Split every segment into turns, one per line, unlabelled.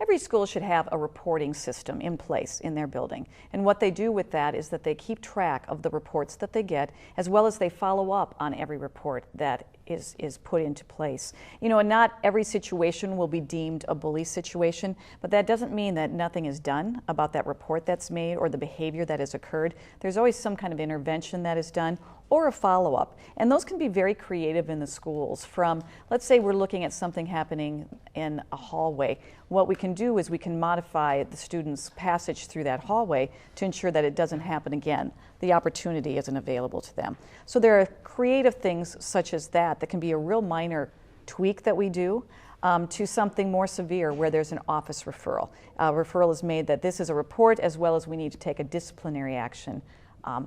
every school should have a reporting system in place in their building. And what they do with that is that they keep track of the reports that they get, as well as they follow up on every report that is put into place. You know, and not every situation will be deemed a bully situation, but that doesn't mean that nothing is done about that report that's made or the behavior that has occurred. There's always some kind of intervention that is done or a follow-up. And those can be very creative in the schools. From, let's say we're looking at something happening in a hallway. What we can do is we can modify the student's passage through that hallway to ensure that it doesn't happen again. The opportunity isn't available to them. So there are creative things such as that can be a real minor tweak that we do to something more severe where there's an office referral. Referral is made that this is a report, as well as we need to take a disciplinary action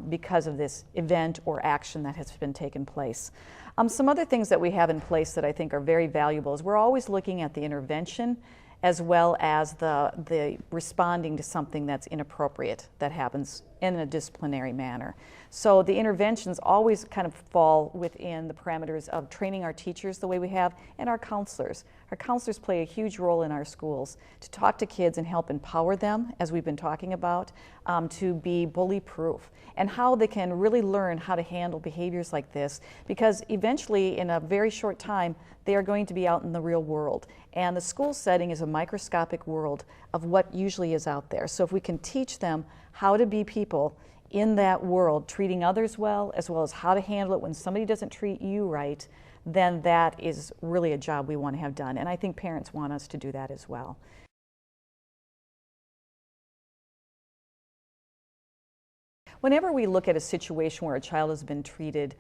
because of this event or action that has been taken place. Some other things that we have in place that I think are very valuable is we're always looking at the intervention as well as the responding to something that's inappropriate that happens in a disciplinary manner. So the interventions always kind of fall within the parameters of training our teachers the way we have, and our counselors. Our counselors play a huge role in our schools to talk to kids and help empower them, as we've been talking about, to be bully-proof, and how they can really learn how to handle behaviors like this, because eventually in a very short time they are going to be out in the real world. And the school setting is a microscopic world of what usually is out there. So if we can teach them how to be people in that world, treating others well, as well as how to handle it when somebody doesn't treat you right, then that is really a job we want to have done. And I think parents want us to do that as well. Whenever we look at a situation where a child has been treated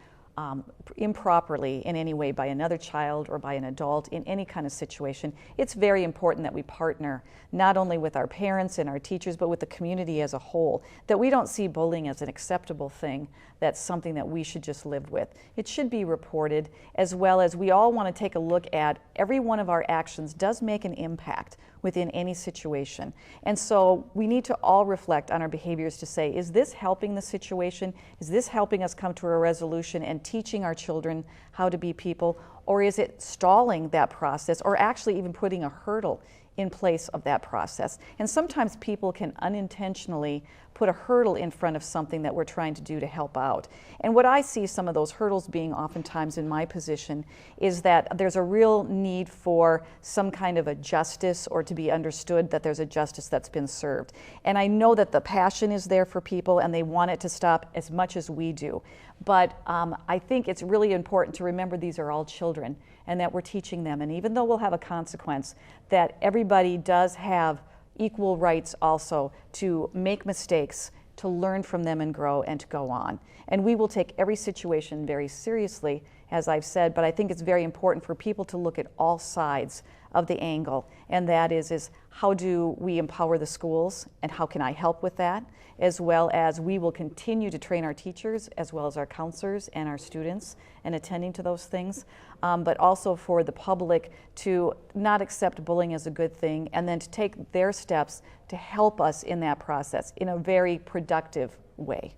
improperly in any way by another child or by an adult in any kind of situation, it's very important that we partner not only with our parents and our teachers, but with the community as a whole, that we don't see bullying as an acceptable thing, that's something that we should just live with. It should be reported, as well as we all want to take a look at every one of our actions does make an impact within any situation. And so we need to all reflect on our behaviors to say, is this helping the situation? Is this helping us come to a resolution and teaching our children how to be people? Or is it stalling that process, or actually even putting a hurdle in place of that process? And sometimes people can unintentionally put a hurdle in front of something that we're trying to do to help out. And what I see some of those hurdles being oftentimes in my position is that there's a real need for some kind of a justice, or to be understood that there's a justice that's been served. And I know that the passion is there for people and they want it to stop as much as we do. But I think it's really important to remember these are all children and that we're teaching them. And even though we'll have a consequence, that everybody does have equal rights also to make mistakes, to learn from them and grow and to go on. And we will take every situation very seriously, as I've said, but I think it's very important for people to look at all sides of the angle, and that is how do we empower the schools and how can I help with that, as well as we will continue to train our teachers as well as our counselors and our students and attending to those things, but also for the public to not accept bullying as a good thing, and then to take their steps to help us in that process in a very productive way.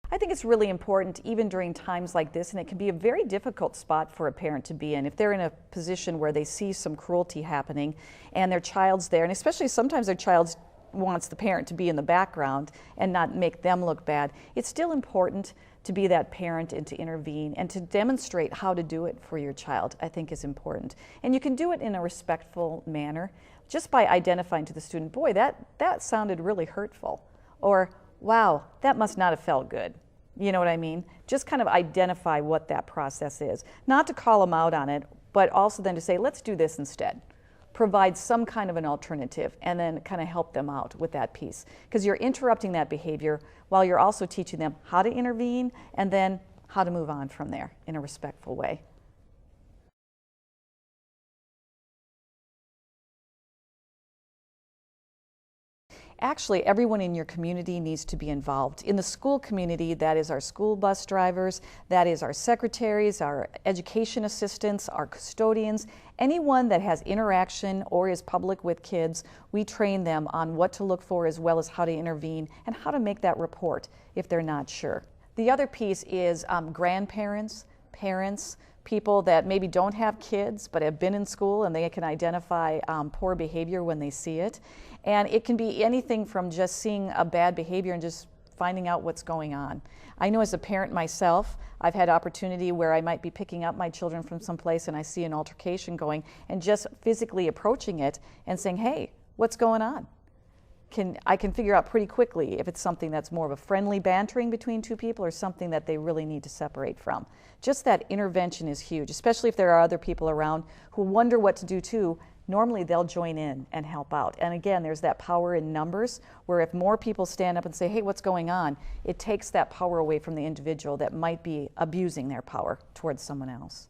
I think it's really important, even during times like this, and it can be a very difficult spot for a parent to be in. If they're in a position where they see some cruelty happening and their child's there, and especially sometimes their child wants the parent to be in the background and not make them look bad, it's still important to be that parent and to intervene and to demonstrate how to do it for your child, I think is important. And you can do it in a respectful manner just by identifying to the student, boy, that sounded really hurtful, or wow, that must not have felt good. You know what I mean? Just kind of identify what that process is. Not to call them out on it, but also then to say, let's do this instead. Provide some kind of an alternative and then kind of help them out with that piece. Because you're interrupting that behavior while you're also teaching them how to intervene and then how to move on from there in a respectful way. Actually, everyone in your community needs to be involved. In the school community, that is our school bus drivers, that is our secretaries, our education assistants, our custodians, anyone that has interaction or is public with kids, we train them on what to look for as well as how to intervene and how to make that report if they're not sure. The other piece is grandparents, parents, people that maybe don't have kids but have been in school, and they can identify poor behavior when they see it. And it can be anything from just seeing a bad behavior and just finding out what's going on. I know as a parent myself, I've had opportunity where I might be picking up my children from someplace and I see an altercation going, and just physically approaching it and saying, hey, what's going on? I can figure out pretty quickly if it's something that's more of a friendly bantering between two people or something that they really need to separate from. Just that intervention is huge, especially if there are other people around who wonder what to do too. Normally they'll join in and help out. And again, there's that power in numbers where if more people stand up and say, hey, what's going on? It takes that power away from the individual that might be abusing their power towards someone else.